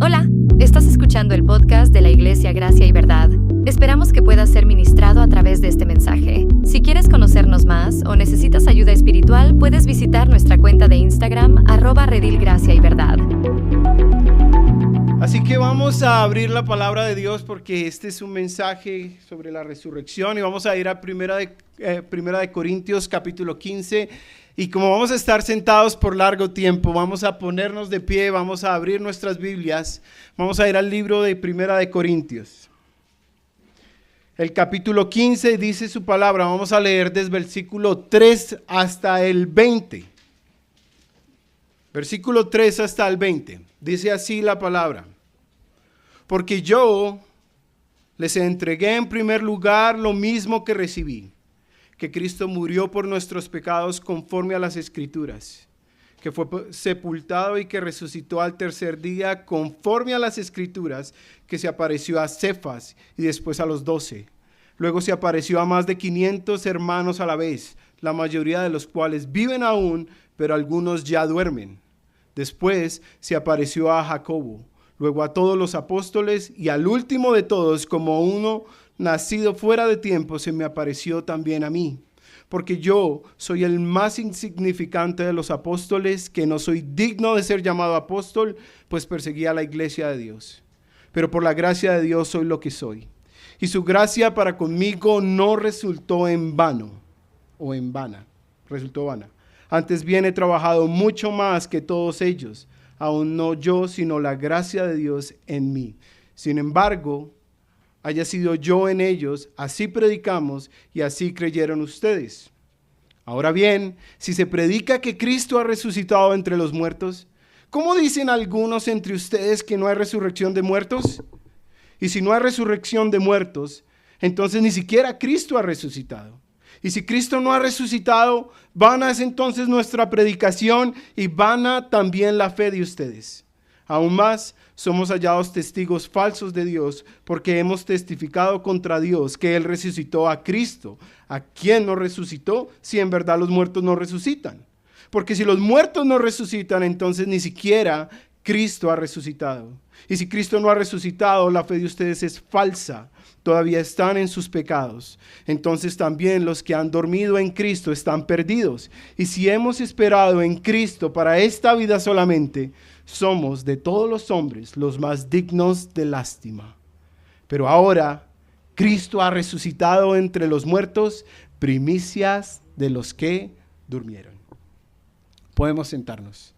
Hola, estás escuchando el podcast de la Iglesia Gracia y Verdad. Esperamos que puedas ser ministrado a través de este mensaje. Si quieres conocernos más o necesitas ayuda espiritual, puedes visitar nuestra cuenta de Instagram, @redilgraciayverdad. Así que vamos a abrir la palabra de Dios porque este es un mensaje sobre la resurrección y vamos a ir a Primera de Corintios capítulo 15. Y como vamos a estar sentados por largo tiempo, vamos a ponernos de pie, vamos a abrir nuestras Biblias, vamos a ir al libro de Primera de Corintios. El capítulo 15 dice su palabra, vamos a leer desde el versículo 3 hasta el 20. Versículo 3 hasta el 20. Dice así la palabra. Porque yo les entregué en primer lugar lo mismo que recibí, que Cristo murió por nuestros pecados conforme a las Escrituras, que fue sepultado y que resucitó al tercer día conforme a las Escrituras, que se apareció a Cefas y después a los 12. Luego se apareció a más de 500 hermanos a la vez, la mayoría de los cuales viven aún, pero algunos ya duermen. Después se apareció a Jacobo, luego a todos los apóstoles y al último de todos, como uno nacido fuera de tiempo, se me apareció también a mí. Porque yo soy el más insignificante de los apóstoles, que no soy digno de ser llamado apóstol, pues perseguí a la iglesia de Dios. Pero por la gracia de Dios soy lo que soy. Y su gracia para conmigo no resultó en vano, o en vana, resultó vana. Antes bien he trabajado mucho más que todos ellos, aún no yo, sino la gracia de Dios en mí. Sin embargo, haya sido yo en ellos, así predicamos y así creyeron ustedes. Ahora bien, si se predica que Cristo ha resucitado entre los muertos, ¿cómo dicen algunos entre ustedes que no hay resurrección de muertos? Y si no hay resurrección de muertos, entonces ni siquiera Cristo ha resucitado. Y si Cristo no ha resucitado, vana es entonces nuestra predicación y vana también la fe de ustedes. Aún más, somos hallados testigos falsos de Dios porque hemos testificado contra Dios que Él resucitó a Cristo. ¿A quién no resucitó si en verdad los muertos no resucitan? Porque si los muertos no resucitan, entonces ni siquiera Cristo ha resucitado. Y si Cristo no ha resucitado, la fe de ustedes es falsa. Todavía están en sus pecados. Entonces también los que han dormido en Cristo están perdidos. Y si hemos esperado en Cristo para esta vida solamente, somos de todos los hombres los más dignos de lástima. Pero ahora Cristo ha resucitado entre los muertos, primicias de los que durmieron. Podemos sentarnos.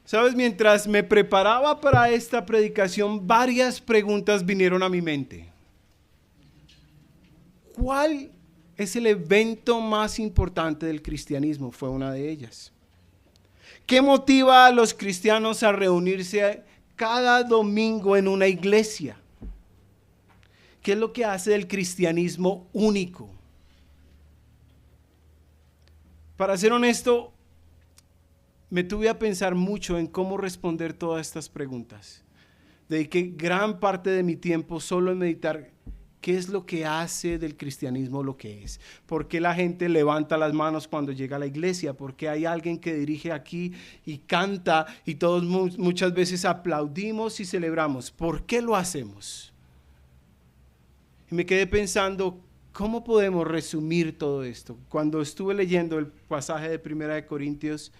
Sabes, mientras me preparaba para esta predicación, varias preguntas vinieron a mi mente. ¿Cuál es el evento más importante del cristianismo? Fue una de ellas. ¿Qué motiva a los cristianos a reunirse cada domingo en una iglesia? ¿Qué es lo que hace del cristianismo único? Para ser honesto, me tuve a pensar mucho en cómo responder todas estas preguntas. Dediqué gran parte de mi tiempo solo en meditar qué es lo que hace del cristianismo lo que es. ¿Por qué la gente levanta las manos cuando llega a la iglesia? ¿Por qué hay alguien que dirige aquí y canta y todos muchas veces aplaudimos y celebramos? ¿Por qué lo hacemos? Y me quedé pensando, ¿cómo podemos resumir todo esto? Cuando estuve leyendo el pasaje de Primera de Corintios,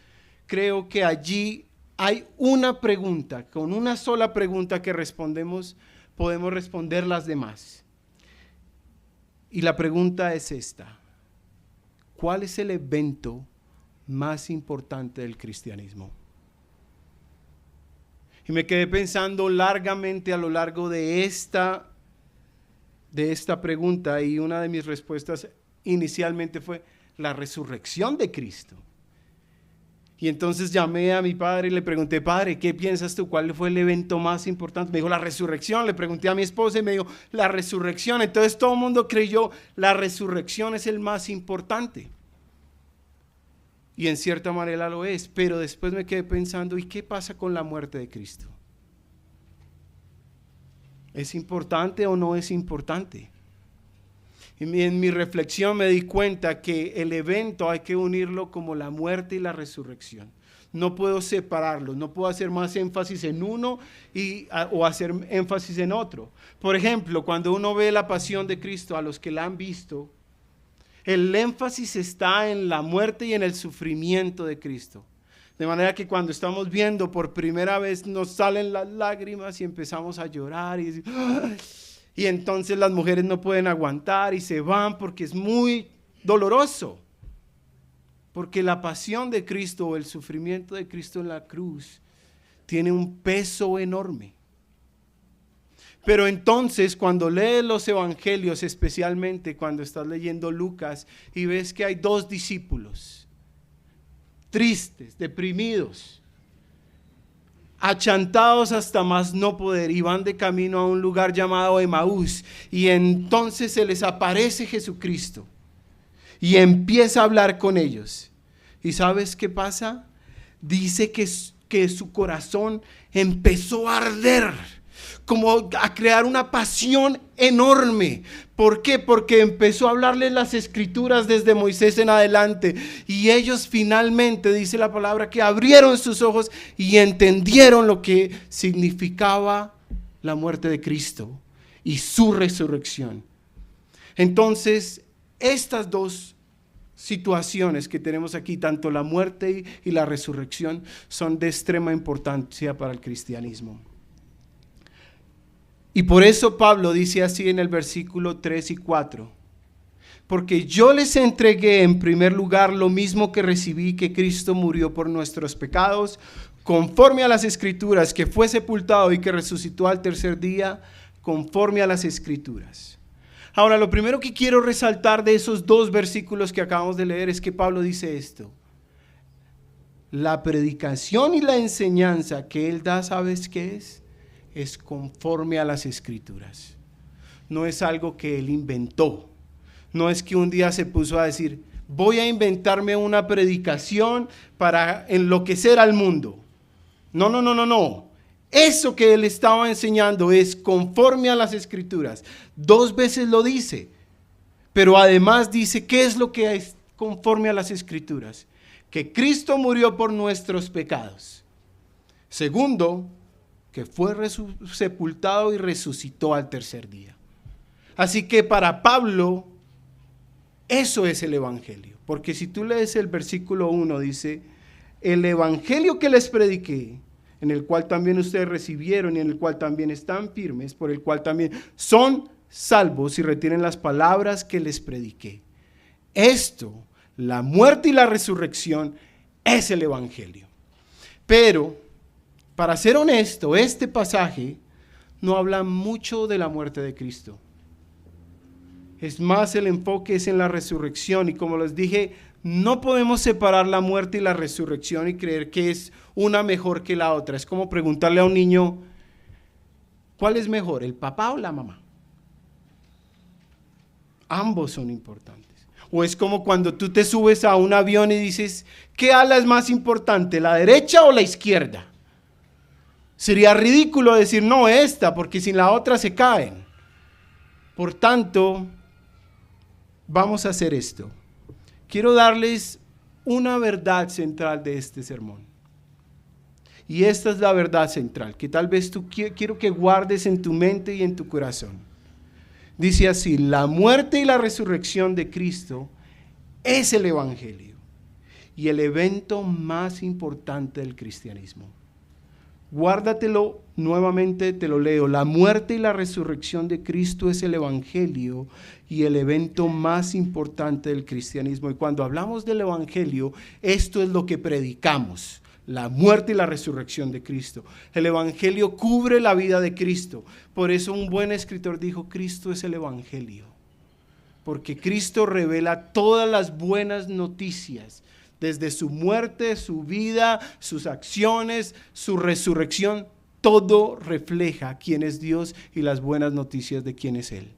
creo que allí hay una pregunta, con una sola pregunta que respondemos, podemos responder las demás. Y la pregunta es esta: ¿cuál es el evento más importante del cristianismo? Y me quedé pensando largamente a lo largo de esta pregunta, y una de mis respuestas inicialmente fue la resurrección de Cristo. Y entonces llamé a mi padre y le pregunté: padre, ¿qué piensas tú? ¿Cuál fue el evento más importante? Me dijo: la resurrección. Le pregunté a mi esposa y me dijo: la resurrección. Entonces todo el mundo creyó la resurrección es el más importante. Y en cierta manera lo es, pero después me quedé pensando: ¿y qué pasa con la muerte de Cristo? ¿Es importante o no es importante? Y en mi reflexión me di cuenta que el evento hay que unirlo como la muerte y la resurrección. no puedo separarlos, no puedo hacer más énfasis en uno o hacer énfasis en otro. Por ejemplo, cuando uno ve la pasión de Cristo, a los que la han visto, el énfasis está en la muerte y en el sufrimiento de Cristo. De manera que cuando estamos viendo por primera vez nos salen las lágrimas y empezamos a llorar y entonces las mujeres no pueden aguantar y se van porque es muy doloroso. Porque la pasión de Cristo o el sufrimiento de Cristo en la cruz tiene un peso enorme. Pero entonces cuando lees los evangelios, especialmente cuando estás leyendo Lucas y ves que hay 2 discípulos tristes, deprimidos, achantados hasta más no poder, y van de camino a un lugar llamado Emaús, y entonces se les aparece Jesucristo y empieza a hablar con ellos. ¿Y sabes qué pasa? Dice que su corazón empezó a arder, como a crear una pasión enorme. ¿Por qué? Porque empezó a hablarles las escrituras desde Moisés en adelante, y ellos finalmente, dice la palabra, que abrieron sus ojos y entendieron lo que significaba la muerte de Cristo y su resurrección. Entonces, estas 2 situaciones que tenemos aquí, tanto la muerte y la resurrección, son de extrema importancia para el cristianismo. Y por eso Pablo dice así en el versículo 3 y 4: porque yo les entregué en primer lugar lo mismo que recibí, que Cristo murió por nuestros pecados, conforme a las Escrituras, que fue sepultado y que resucitó al tercer día, conforme a las Escrituras. Ahora, lo primero que quiero resaltar de esos 2 versículos que acabamos de leer es que Pablo dice esto: la predicación y la enseñanza que él da, ¿sabes qué es? Es conforme a las Escrituras. No es algo que él inventó. No es que un día se puso a decir, voy a inventarme una predicación para enloquecer al mundo. No. Eso que él estaba enseñando es conforme a las Escrituras. 2 veces lo dice, pero además dice, ¿qué es lo que es conforme a las Escrituras? Que Cristo murió por nuestros pecados. Segundo, que fue sepultado y resucitó al tercer día. Así que para Pablo, eso es el evangelio. Porque si tú lees el versículo 1, dice, el evangelio que les prediqué, en el cual también ustedes recibieron y en el cual también están firmes, por el cual también son salvos si retienen las palabras que les prediqué. Esto, la muerte y la resurrección, es el evangelio. Pero, para ser honesto, este pasaje no habla mucho de la muerte de Cristo. Es más, el enfoque es en la resurrección, y como les dije, no podemos separar la muerte y la resurrección y creer que es una mejor que la otra. Es como preguntarle a un niño, ¿cuál es mejor, el papá o la mamá? Ambos son importantes. O es como cuando tú te subes a un avión y dices, ¿qué ala es más importante, la derecha o la izquierda? Sería ridículo decir, no, esta, porque sin la otra se caen. Por tanto, vamos a hacer esto. Quiero darles una verdad central de este sermón. Y esta es la verdad central, que tal vez tú quiero que guardes en tu mente y en tu corazón. Dice así, la muerte y la resurrección de Cristo es el evangelio y el evento más importante del cristianismo. Guárdatelo nuevamente, te lo leo. La muerte y la resurrección de Cristo es el evangelio y el evento más importante del cristianismo. Y cuando hablamos del evangelio, esto es lo que predicamos: la muerte y la resurrección de Cristo. El evangelio cubre la vida de Cristo. Por eso un buen escritor dijo, Cristo es el evangelio. Porque Cristo revela todas las buenas noticias. Desde su muerte, su vida, sus acciones, su resurrección, todo refleja quién es Dios y las buenas noticias de quién es Él.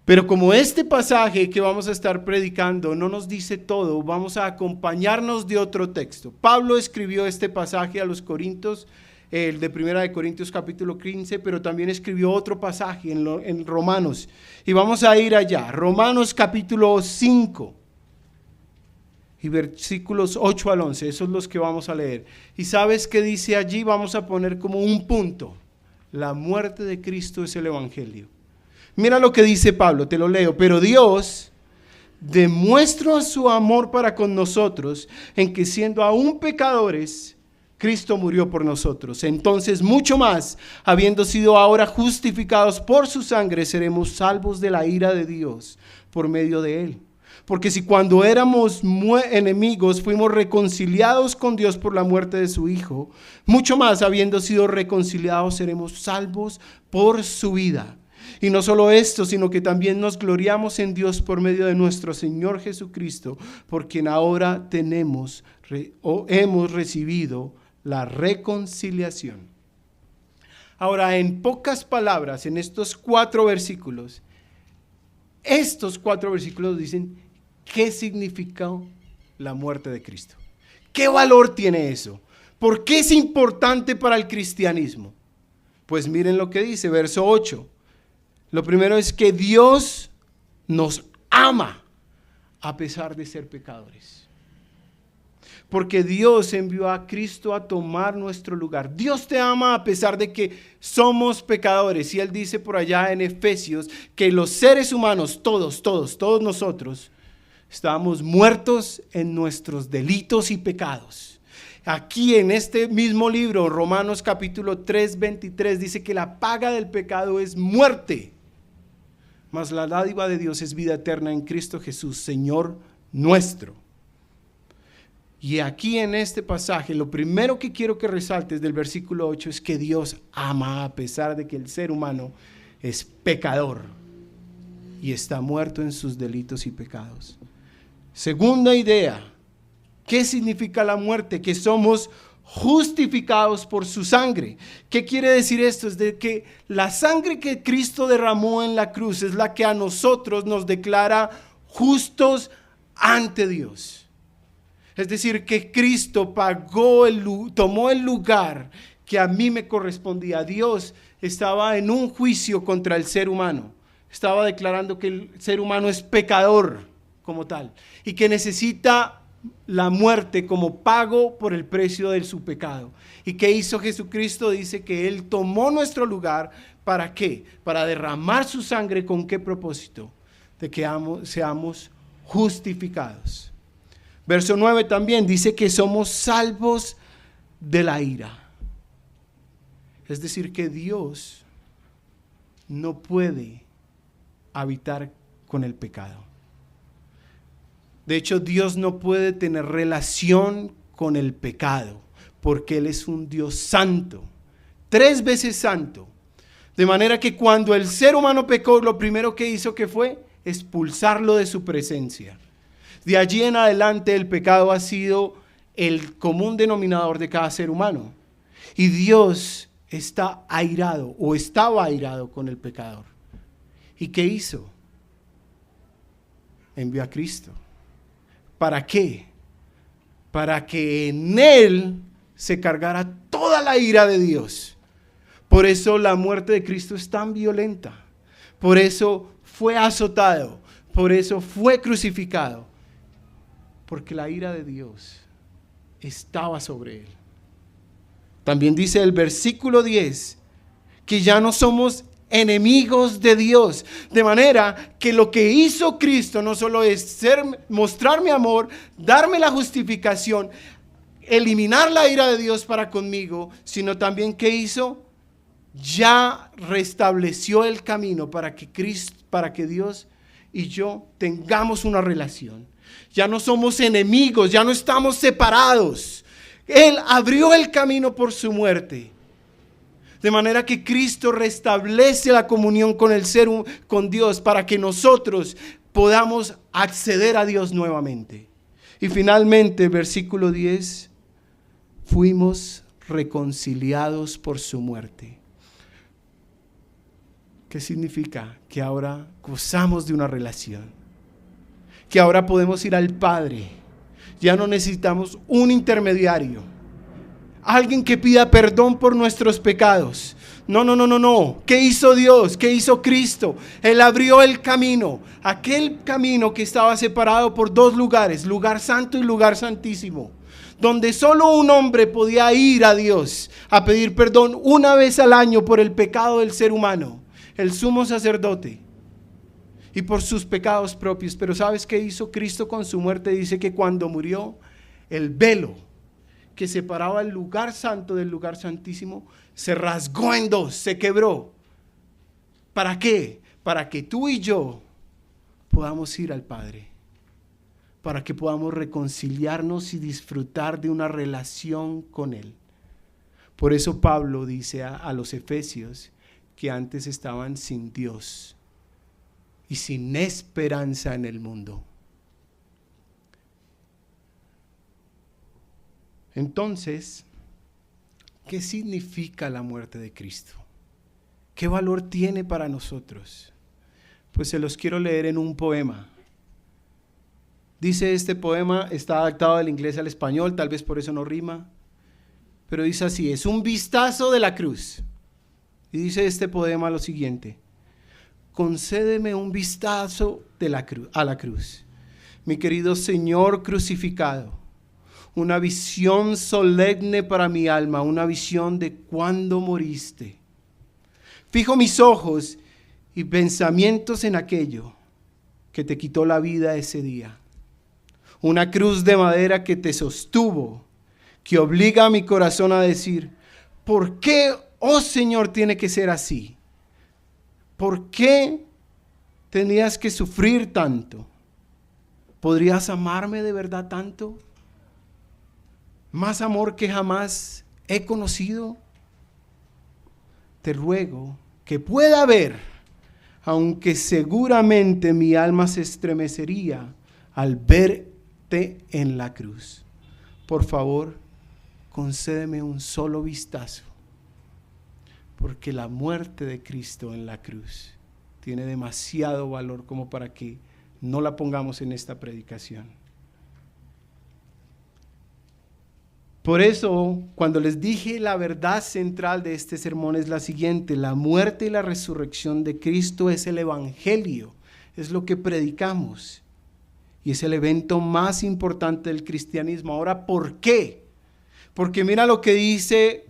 Pero como este pasaje que vamos a estar predicando no nos dice todo, vamos a acompañarnos de otro texto. Pablo escribió este pasaje a los Corintios, el de 1 de Corintios capítulo 15, pero también escribió otro pasaje en Romanos. Y vamos a ir allá, Romanos capítulo 5. y versículos 8 al 11, esos son los que vamos a leer. ¿Y sabes qué dice allí? Vamos a poner como un punto. La muerte de Cristo es el evangelio. Mira lo que dice Pablo, te lo leo. Pero Dios demuestra su amor para con nosotros en que siendo aún pecadores, Cristo murió por nosotros. Entonces, mucho más, habiendo sido ahora justificados por su sangre, seremos salvos de la ira de Dios por medio de él. Porque si cuando éramos enemigos fuimos reconciliados con Dios por la muerte de su Hijo, mucho más, habiendo sido reconciliados, seremos salvos por su vida. Y no solo esto, sino que también nos gloriamos en Dios por medio de nuestro Señor Jesucristo, por quien ahora hemos recibido la reconciliación. Ahora, en pocas palabras, en estos 4 versículos dicen qué significa la muerte de Cristo. ¿Qué valor tiene eso? ¿Por qué es importante para el cristianismo? Pues miren lo que dice, verso 8. Lo primero es que Dios nos ama a pesar de ser pecadores. Porque Dios envió a Cristo a tomar nuestro lugar. Dios te ama a pesar de que somos pecadores. Y Él dice por allá en Efesios que los seres humanos, todos nosotros, estábamos muertos en nuestros delitos y pecados. Aquí en este mismo libro, Romanos capítulo 3, 23, dice que la paga del pecado es muerte, mas la dádiva de Dios es vida eterna en Cristo Jesús, Señor nuestro. Y aquí en este pasaje, lo primero que quiero que resaltes del versículo 8 es que Dios ama a pesar de que el ser humano es pecador y está muerto en sus delitos y pecados. Segunda idea, ¿qué significa la muerte? Que somos justificados por su sangre. ¿Qué quiere decir esto? Es de que la sangre que Cristo derramó en la cruz es la que a nosotros nos declara justos ante Dios. Es decir, que Cristo tomó el lugar que a mí me correspondía. Dios estaba en un juicio contra el ser humano. Estaba declarando que el ser humano es pecador como tal y que necesita la muerte como pago por el precio de su pecado. ¿Y qué hizo Jesucristo? Dice que Él tomó nuestro lugar. ¿Para qué? Para derramar su sangre. ¿Con qué propósito? De que seamos justificados. Verso 9 también dice que somos salvos de la ira. Es decir, que Dios no puede habitar con el pecado. De hecho, Dios no puede tener relación con el pecado, porque Él es un Dios santo, 3 veces santo. De manera que cuando el ser humano pecó, lo primero que hizo que fue expulsarlo de su presencia. De allí en adelante el pecado ha sido el común denominador de cada ser humano. Y Dios está airado o estaba airado con el pecador. ¿Y qué hizo? Envió a Cristo. ¿Para qué? Para que en Él se cargara toda la ira de Dios. Por eso la muerte de Cristo es tan violenta. Por eso fue azotado. Por eso fue crucificado. Porque la ira de Dios estaba sobre Él. También dice el versículo 10 que ya no somos enemigos de Dios, de manera que lo que hizo Cristo no solo es mostrar mi amor, darme la justificación, eliminar la ira de Dios para conmigo, sino también ¿qué hizo? Ya restableció el camino para que Dios y yo tengamos una relación. Ya no somos enemigos, ya no estamos separados. Él abrió el camino por su muerte. De manera que Cristo restablece la comunión con Dios para que nosotros podamos acceder a Dios nuevamente. Y finalmente, versículo 10, fuimos reconciliados por su muerte. ¿Qué significa? Que ahora gozamos de una relación. Que ahora podemos ir al Padre. Ya no necesitamos un intermediario. alguien que pida perdón por nuestros pecados. No. ¿Qué hizo Dios? ¿Qué hizo Cristo? Él abrió el camino, aquel camino que estaba separado por dos lugares, lugar santo y lugar santísimo, donde solo un hombre podía ir a Dios a pedir perdón una vez al año por el pecado del ser humano, el sumo sacerdote, y por sus pecados propios. Pero ¿sabes qué hizo Cristo con su muerte? Dice que cuando murió, el velo que separaba el lugar santo del lugar santísimo se rasgó en dos, se quebró. ¿Para qué? Para que tú y yo podamos ir al Padre, para que podamos reconciliarnos y disfrutar de una relación con Él. Por eso Pablo dice a los efesios que antes estaban sin Dios y sin esperanza en el mundo. Entonces, ¿qué significa la muerte de Cristo? ¿Qué valor tiene para nosotros? Pues se los quiero leer en un poema. Dice este poema, está adaptado del inglés al español, tal vez por eso no rima, pero dice así: es un vistazo de la cruz. Y dice este poema lo siguiente: concédeme un vistazo de a la cruz, mi querido Señor crucificado, una visión solemne para mi alma, una visión de cuando moriste. Fijo mis ojos y pensamientos en aquello que te quitó la vida ese día. Una cruz de madera que te sostuvo, que obliga a mi corazón a decir: ¿por qué, oh Señor, tiene que ser así? ¿Por qué tenías que sufrir tanto? ¿Podrías amarme de verdad tanto? ¿Más amor que jamás he conocido? Te ruego que pueda ver, aunque seguramente mi alma se estremecería al verte en la cruz. Por favor, concédeme un solo vistazo, porque la muerte de Cristo en la cruz tiene demasiado valor como para que no la pongamos en esta predicación. Por eso, cuando les dije la verdad central de este sermón es la siguiente: la muerte y la resurrección de Cristo es el evangelio, es lo que predicamos y es el evento más importante del cristianismo. Ahora, ¿por qué? Porque mira lo que dice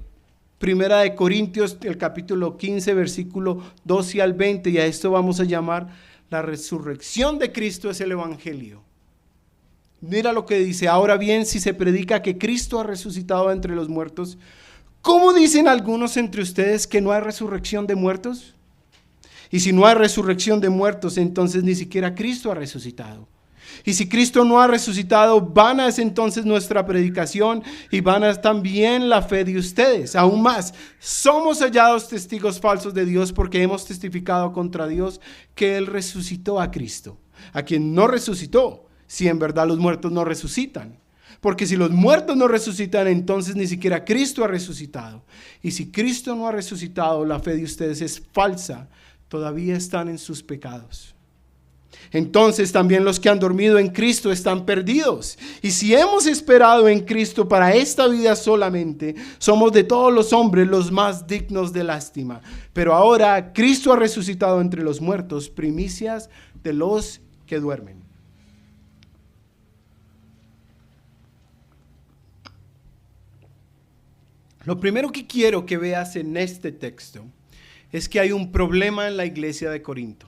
Primera de Corintios, el capítulo 15, versículo 12 al 20, y a esto vamos a llamar la resurrección de Cristo es el evangelio. Mira lo que dice: ahora bien, si se predica que Cristo ha resucitado entre los muertos, ¿cómo dicen algunos entre ustedes que no hay resurrección de muertos? Y si no hay resurrección de muertos, entonces ni siquiera Cristo ha resucitado. Y si Cristo no ha resucitado, vana es entonces nuestra predicación y vana es también la fe de ustedes. Aún más, somos hallados testigos falsos de Dios porque hemos testificado contra Dios que Él resucitó a Cristo, a quien no resucitó, si en verdad los muertos no resucitan. Porque si los muertos no resucitan, entonces ni siquiera Cristo ha resucitado. Y si Cristo no ha resucitado, la fe de ustedes es falsa, todavía están en sus pecados. Entonces también los que han dormido en Cristo están perdidos. Y si hemos esperado en Cristo para esta vida solamente, somos de todos los hombres los más dignos de lástima. Pero ahora Cristo ha resucitado entre los muertos, primicias de los que duermen. Lo primero que quiero que veas en este texto es que hay un problema en la iglesia de Corinto.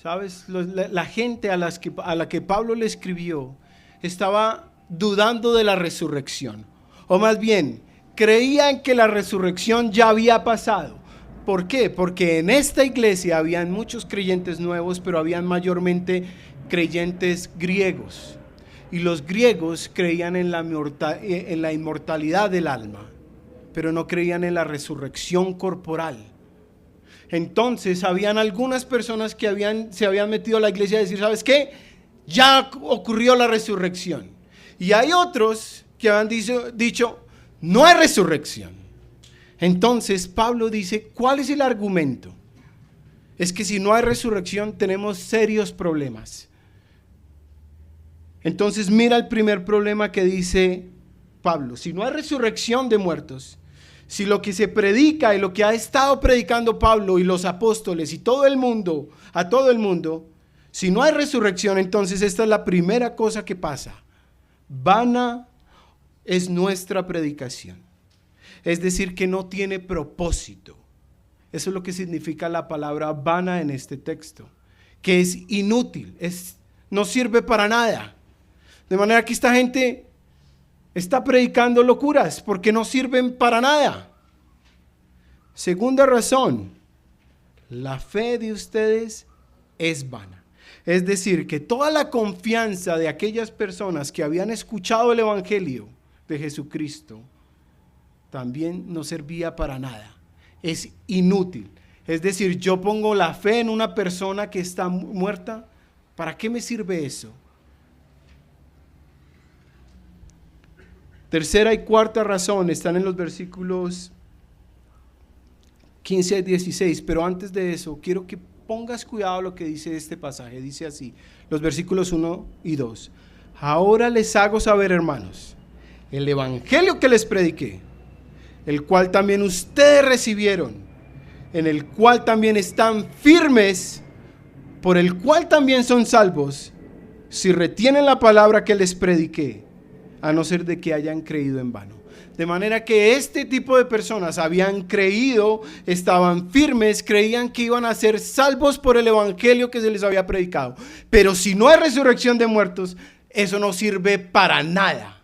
¿Sabes? La gente a la que Pablo le escribió estaba dudando de la resurrección. O más bien, creían que la resurrección ya había pasado. ¿Por qué? Porque en esta iglesia habían muchos creyentes nuevos, pero habían mayormente creyentes griegos. Y los griegos creían en la inmortalidad del alma, pero no creían en la resurrección corporal. Entonces, habían algunas personas que se habían metido a la iglesia a decir: ¿sabes qué? Ya ocurrió la resurrección. Y hay otros que han dicho: no hay resurrección. Entonces, Pablo dice: ¿cuál es el argumento? Es que si no hay resurrección, tenemos serios problemas. Entonces, mira el primer problema que dice Pablo, si no hay resurrección de muertos, si lo que se predica y lo que ha estado predicando Pablo y los apóstoles y todo el mundo, a todo el mundo, si no hay resurrección, entonces esta es la primera cosa que pasa. Vana es nuestra predicación. Es decir, que no tiene propósito. Eso es lo que significa la palabra vana en este texto, que es inútil, no sirve para nada. De manera que esta gente está predicando locuras porque no sirven para nada. Segunda razón, la fe de ustedes es vana. Es decir, que toda la confianza de aquellas personas que habían escuchado el evangelio de Jesucristo también no servía para nada. Es inútil. Es decir, yo pongo la fe en una persona que está muerta. ¿Para qué me sirve eso? Tercera y cuarta razón están en los versículos 15 y 16, pero antes de eso quiero que pongas cuidado a lo que dice este pasaje. Dice así, los versículos 1 y 2. Ahora les hago saber, hermanos, el evangelio que les prediqué, el cual también ustedes recibieron, en el cual también están firmes, por el cual también son salvos, si retienen la palabra que les prediqué, a no ser de que hayan creído en vano. De manera que este tipo de personas habían creído, estaban firmes, creían que iban a ser salvos por el evangelio que se les había predicado. Pero si no hay resurrección de muertos, eso no sirve para nada.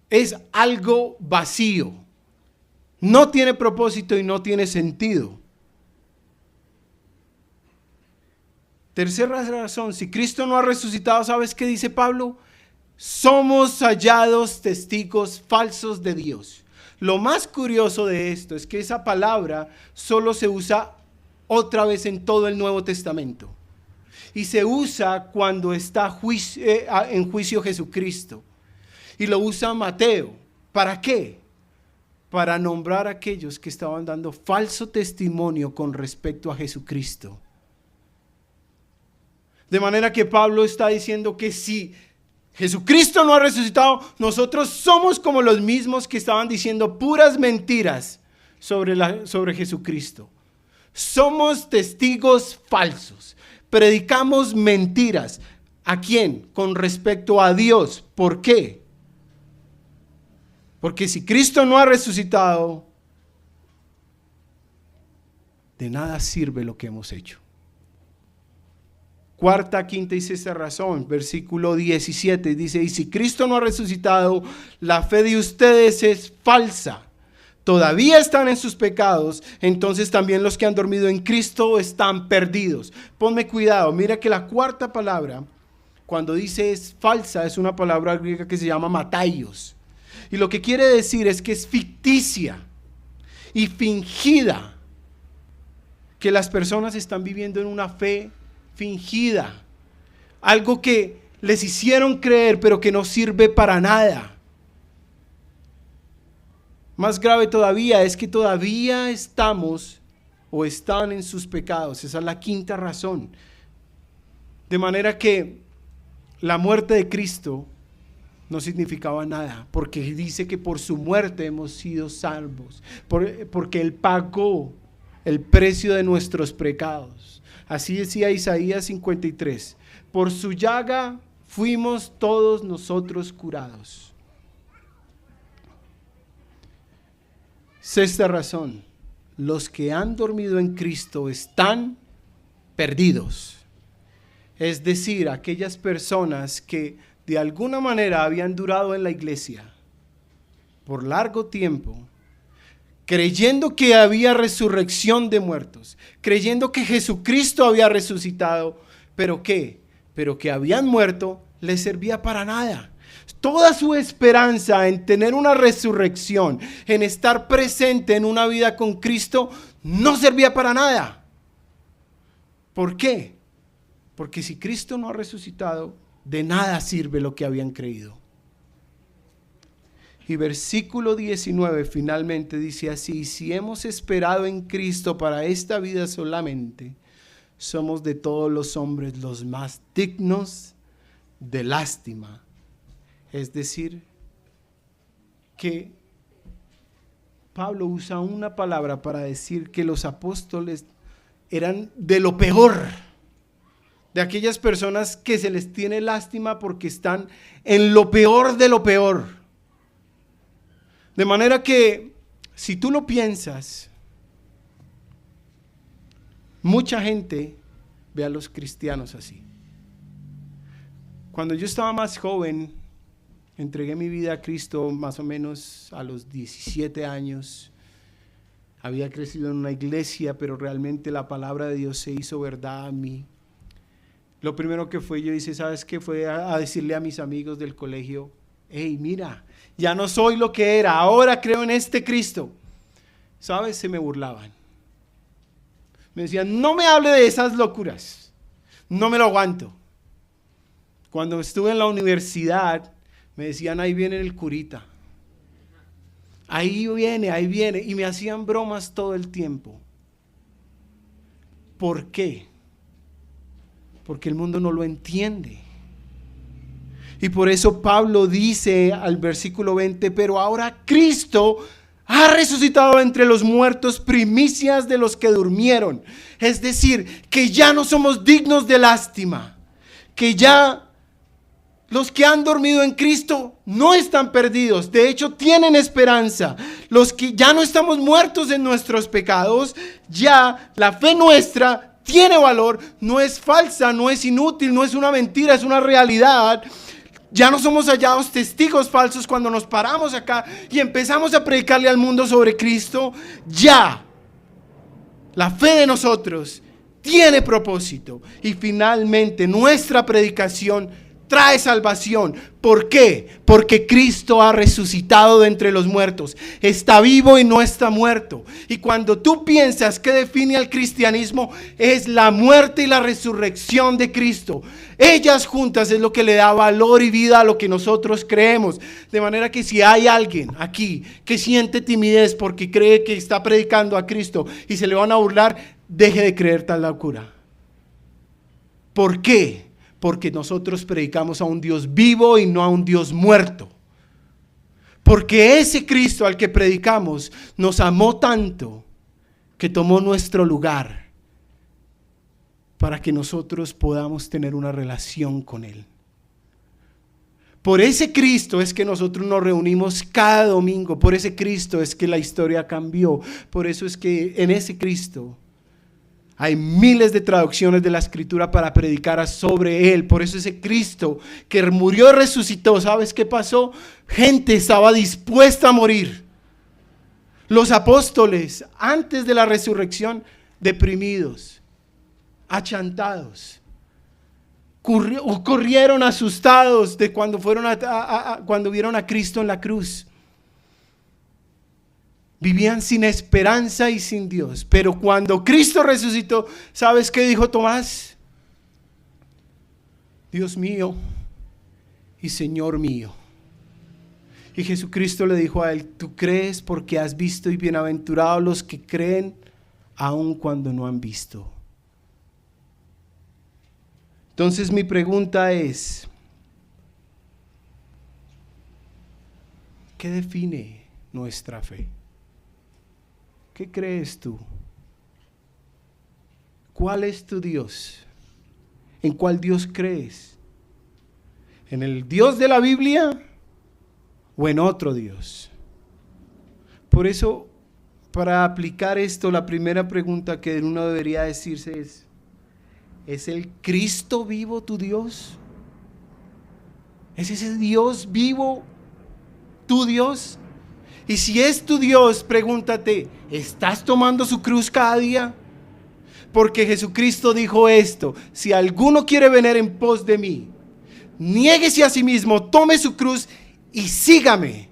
Es algo vacío. No tiene propósito y no tiene sentido. Tercera razón, si Cristo no ha resucitado, ¿sabes qué dice Pablo? Somos hallados testigos falsos de Dios. Lo más curioso de esto es que esa palabra solo se usa otra vez en todo el Nuevo Testamento. Y se usa cuando está en juicio Jesucristo. Y lo usa Mateo. ¿Para qué? Para nombrar a aquellos que estaban dando falso testimonio con respecto a Jesucristo. De manera que Pablo está diciendo que si Jesucristo no ha resucitado, nosotros somos como los mismos que estaban diciendo puras mentiras sobre Jesucristo. Somos testigos falsos. Predicamos mentiras. ¿A quién? Con respecto a Dios. ¿Por qué? Porque si Cristo no ha resucitado, de nada sirve lo que hemos hecho. Cuarta, quinta y sexta razón, versículo 17, dice, y si Cristo no ha resucitado, la fe de ustedes es falsa. Todavía están en sus pecados, entonces también los que han dormido en Cristo están perdidos. Ponme cuidado, mira que la cuarta palabra, cuando dice es falsa, es una palabra griega que se llama mataios. Y lo que quiere decir es que es ficticia y fingida, que las personas están viviendo en una fe fingida, algo que les hicieron creer pero que no sirve para nada. Más grave todavía es que todavía estamos o están en sus pecados. Esa es la quinta razón. De manera que la muerte de Cristo no significaba nada, porque dice que por su muerte hemos sido salvos, porque Él pagó el precio de nuestros pecados. Así decía Isaías 53, por su llaga fuimos todos nosotros curados. Sexta razón, los que han dormido en Cristo están perdidos. Es decir, aquellas personas que de alguna manera habían durado en la iglesia por largo tiempo, creyendo que había resurrección de muertos, creyendo que Jesucristo había resucitado, pero ¿qué? Pero que habían muerto, les servía para nada. Toda su esperanza en tener una resurrección, en estar presente en una vida con Cristo, no servía para nada. ¿Por qué? Porque si Cristo no ha resucitado, de nada sirve lo que habían creído. Y versículo 19 finalmente dice así, si hemos esperado en Cristo para esta vida solamente, somos de todos los hombres los más dignos de lástima. Es decir, que Pablo usa una palabra para decir que los apóstoles eran de lo peor, de aquellas personas que se les tiene lástima porque están en lo peor de lo peor. De manera que, si tú lo piensas, mucha gente ve a los cristianos así. Cuando yo estaba más joven, entregué mi vida a Cristo más o menos a los 17 años. Había crecido en una iglesia, pero realmente la palabra de Dios se hizo verdad a mí. Lo primero que fue, yo hice, ¿sabes qué? Fue a decirle a mis amigos del colegio, hey, mira, ya no soy lo que era, ahora creo en este Cristo. ¿Sabes? Se me burlaban. Me decían, no me hable de esas locuras, no me lo aguanto. Cuando estuve en la universidad, me decían, ahí viene el curita. Ahí viene, y me hacían bromas todo el tiempo. ¿Por qué? Porque el mundo no lo entiende. Y por eso Pablo dice al versículo 20, pero ahora Cristo ha resucitado entre los muertos, primicias de los que durmieron. Es decir, que ya no somos dignos de lástima, que ya los que han dormido en Cristo no están perdidos, de hecho tienen esperanza. Los que ya no estamos muertos en nuestros pecados, ya la fe nuestra tiene valor, no es falsa, no es inútil, no es una mentira, es una realidad. Ya no somos hallados testigos falsos cuando nos paramos acá y empezamos a predicarle al mundo sobre Cristo. Ya la fe de nosotros tiene propósito y finalmente nuestra predicación trae salvación. ¿Por qué? Porque Cristo ha resucitado de entre los muertos. Está vivo y no está muerto. Y cuando tú piensas que define al cristianismo, es la muerte y la resurrección de Cristo. Ellas juntas es lo que le da valor y vida a lo que nosotros creemos. De manera que si hay alguien aquí que siente timidez porque cree que está predicando a Cristo y se le van a burlar, deje de creer tal locura. ¿Por qué? Porque nosotros predicamos a un Dios vivo y no a un Dios muerto. Porque ese Cristo al que predicamos nos amó tanto que tomó nuestro lugar para que nosotros podamos tener una relación con Él. Por ese Cristo es que nosotros nos reunimos cada domingo. Por ese Cristo es que la historia cambió. Por eso es que en ese Cristo hay miles de traducciones de la Escritura para predicar sobre Él. Por eso ese Cristo que murió y resucitó, ¿sabes qué pasó? Gente estaba dispuesta a morir. Los apóstoles, antes de la resurrección, deprimidos, achantados, corrieron asustados de cuando cuando vieron a Cristo en la cruz. Vivían sin esperanza y sin Dios. Pero cuando Cristo resucitó, ¿sabes qué dijo Tomás? Dios mío y Señor mío. Y Jesucristo le dijo a él, tú crees porque has visto, y bienaventurados los que creen aun cuando no han visto. Entonces mi pregunta es, ¿qué define nuestra fe? ¿Qué crees tú? ¿Cuál es tu Dios? ¿En cuál Dios crees? ¿En el Dios de la Biblia o en otro Dios? Por eso, para aplicar esto, la primera pregunta que uno debería decirse ¿es el Cristo vivo tu Dios? ¿Es ese Dios vivo tu Dios? Y si es tu Dios, pregúntate, ¿estás tomando su cruz cada día? Porque Jesucristo dijo esto, si alguno quiere venir en pos de mí, niéguese a sí mismo, tome su cruz y sígame.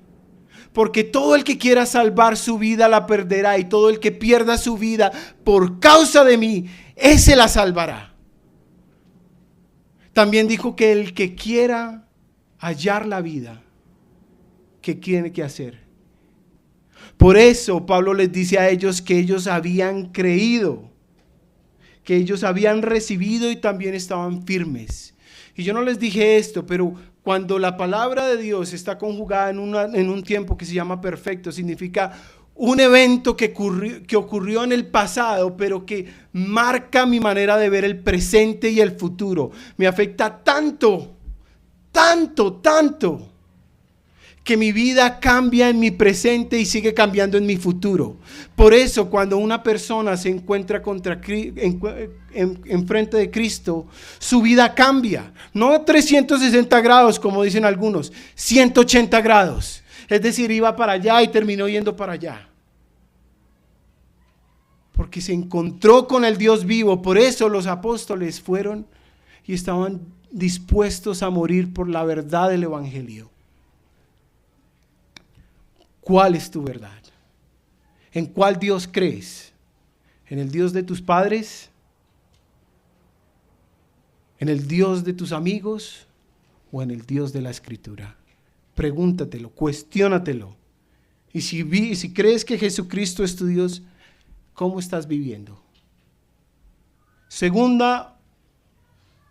Porque todo el que quiera salvar su vida la perderá, y todo el que pierda su vida por causa de mí, ese la salvará. También dijo que el que quiera hallar la vida, ¿qué tiene que hacer? Por eso Pablo les dice a ellos que ellos habían creído, que ellos habían recibido y también estaban firmes. Y yo no les dije esto, pero cuando la palabra de Dios está conjugada en un tiempo que se llama perfecto, significa un evento que ocurrió en el pasado, pero que marca mi manera de ver el presente y el futuro. Me afecta tanto, que mi vida cambia en mi presente y sigue cambiando en mi futuro. Por eso, cuando una persona se encuentra en frente de Cristo, su vida cambia. No 360 grados, como dicen algunos, 180 grados. Es decir, iba para allá y terminó yendo para allá. Porque se encontró con el Dios vivo. Por eso los apóstoles fueron y estaban dispuestos a morir por la verdad del evangelio. ¿Cuál es tu verdad? ¿En cuál Dios crees? ¿En el Dios de tus padres? ¿En el Dios de tus amigos? ¿O en el Dios de la Escritura? Pregúntatelo, cuestiónatelo. Y si crees que Jesucristo es tu Dios, ¿cómo estás viviendo? Segunda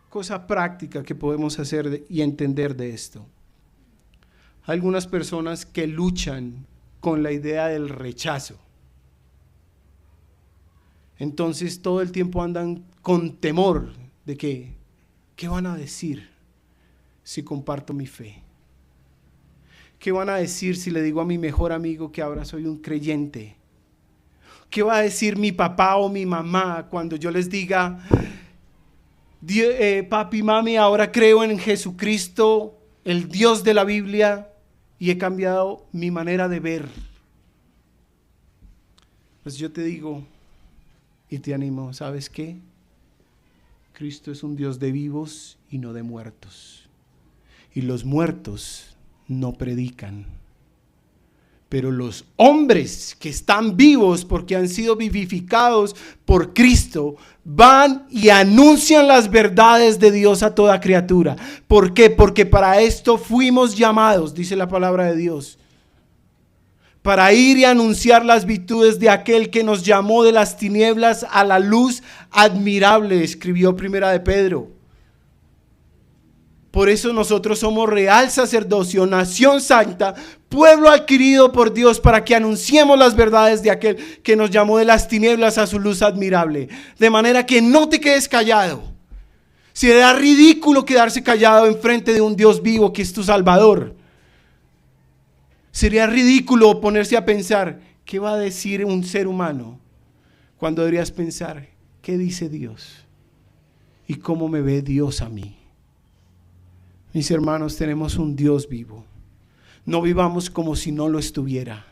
cosa práctica que podemos hacer y entender de esto. Hay algunas personas que luchan con la idea del rechazo. Entonces todo el tiempo andan con temor de que, ¿qué van a decir si comparto mi fe? ¿Qué van a decir si le digo a mi mejor amigo que ahora soy un creyente? ¿Qué va a decir mi papá o mi mamá cuando yo les diga, papi, mami, ahora creo en Jesucristo, el Dios de la Biblia, y he cambiado mi manera de ver? Pues yo te digo y te animo, ¿sabes qué? Cristo es un Dios de vivos y no de muertos. Y los muertos no predican. Pero los hombres que están vivos porque han sido vivificados por Cristo van y anuncian las verdades de Dios a toda criatura. ¿Por qué? Porque para esto fuimos llamados, dice la palabra de Dios. Para ir y anunciar las virtudes de aquel que nos llamó de las tinieblas a la luz admirable, escribió Primera de Pedro. Por eso nosotros somos real sacerdocio, nación santa, pueblo adquirido por Dios, para que anunciemos las verdades de aquel que nos llamó de las tinieblas a su luz admirable. De manera que no te quedes callado. Sería ridículo quedarse callado en frente de un Dios vivo que es tu Salvador. Sería ridículo ponerse a pensar, ¿qué va a decir un ser humano? Cuando deberías pensar, ¿qué dice Dios? ¿Y cómo me ve Dios a mí? Mis hermanos, tenemos un Dios vivo. No vivamos como si no lo estuviera.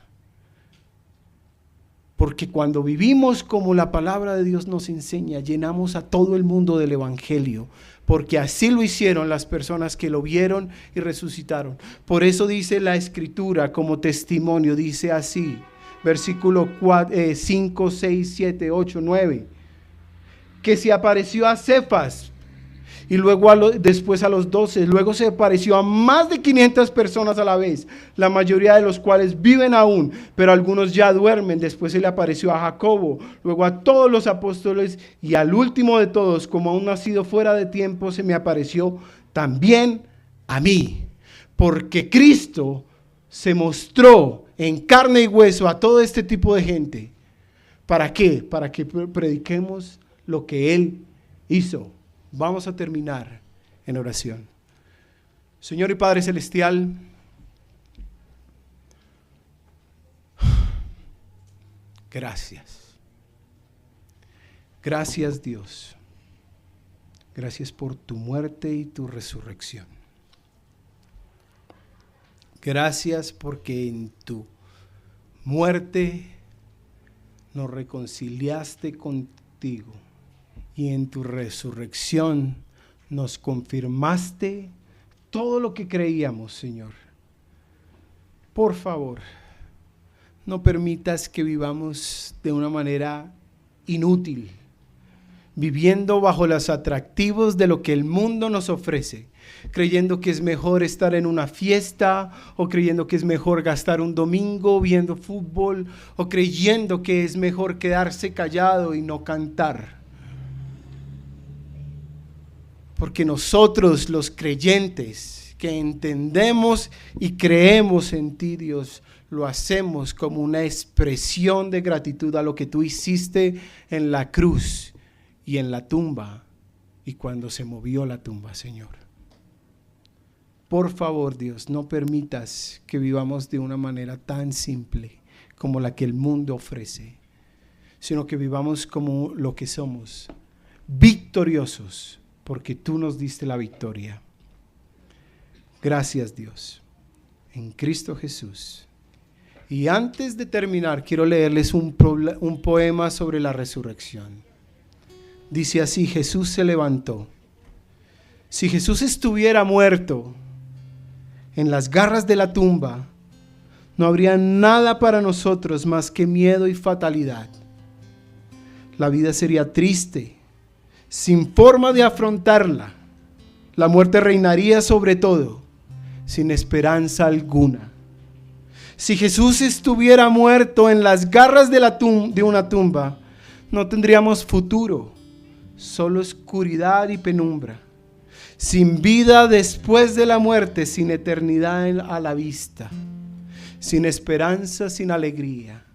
Porque cuando vivimos como la palabra de Dios nos enseña, llenamos a todo el mundo del evangelio. Porque así lo hicieron las personas que lo vieron y resucitaron. Por eso dice la Escritura como testimonio, dice así, versículo 5, 6, 7, 8, 9, que se apareció a Cefas, y luego después a los 12, luego se apareció a más de 500 personas a la vez, la mayoría de los cuales viven aún, pero algunos ya duermen. Después se le apareció a Jacobo, luego a todos los apóstoles, y al último de todos, como aún nacido fuera de tiempo, se me apareció también a mí. Porque Cristo se mostró en carne y hueso a todo este tipo de gente. ¿Para qué? Para que prediquemos lo que Él hizo. Vamos a terminar en oración. Señor y Padre Celestial, gracias. Gracias, Dios. Gracias por tu muerte y tu resurrección. Gracias porque en tu muerte nos reconciliaste contigo. Y en tu resurrección nos confirmaste todo lo que creíamos, Señor. Por favor, no permitas que vivamos de una manera inútil, viviendo bajo los atractivos de lo que el mundo nos ofrece, creyendo que es mejor estar en una fiesta, o creyendo que es mejor gastar un domingo viendo fútbol, o creyendo que es mejor quedarse callado y no cantar. Porque nosotros, los creyentes, que entendemos y creemos en ti, Dios, lo hacemos como una expresión de gratitud a lo que tú hiciste en la cruz y en la tumba y cuando se movió la tumba, Señor. Por favor, Dios, no permitas que vivamos de una manera tan simple como la que el mundo ofrece, sino que vivamos como lo que somos, victoriosos, porque tú nos diste la victoria. Gracias, Dios, en Cristo Jesús. Y antes de terminar, quiero leerles un poema sobre la resurrección. Dice así: Jesús se levantó. Si Jesús estuviera muerto en las garras de la tumba, no habría nada para nosotros más que miedo y fatalidad. La vida sería triste, sin forma de afrontarla. La muerte reinaría sobre todo, sin esperanza alguna. Si Jesús estuviera muerto en las garras de una tumba, no tendríamos futuro, solo oscuridad y penumbra. Sin vida después de la muerte, sin eternidad a la vista. Sin esperanza, sin alegría.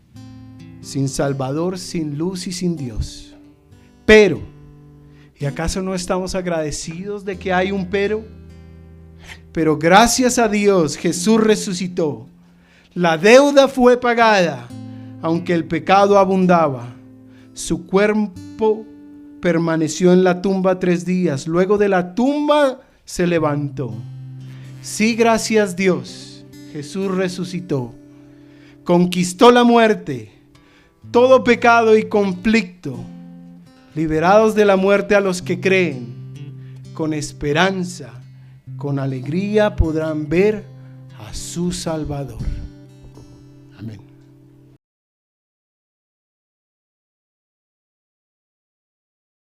Sin Salvador, sin luz y sin Dios. Pero, ¿y acaso no estamos agradecidos de que hay un pero? Pero gracias a Dios, Jesús resucitó. La deuda fue pagada, aunque el pecado abundaba. Su cuerpo permaneció en la tumba 3 días. Luego de la tumba se levantó. Sí, gracias Dios, Jesús resucitó. Conquistó la muerte, todo pecado y conflicto. Liberados de la muerte a los que creen, con esperanza, con alegría podrán ver a su Salvador. Amén.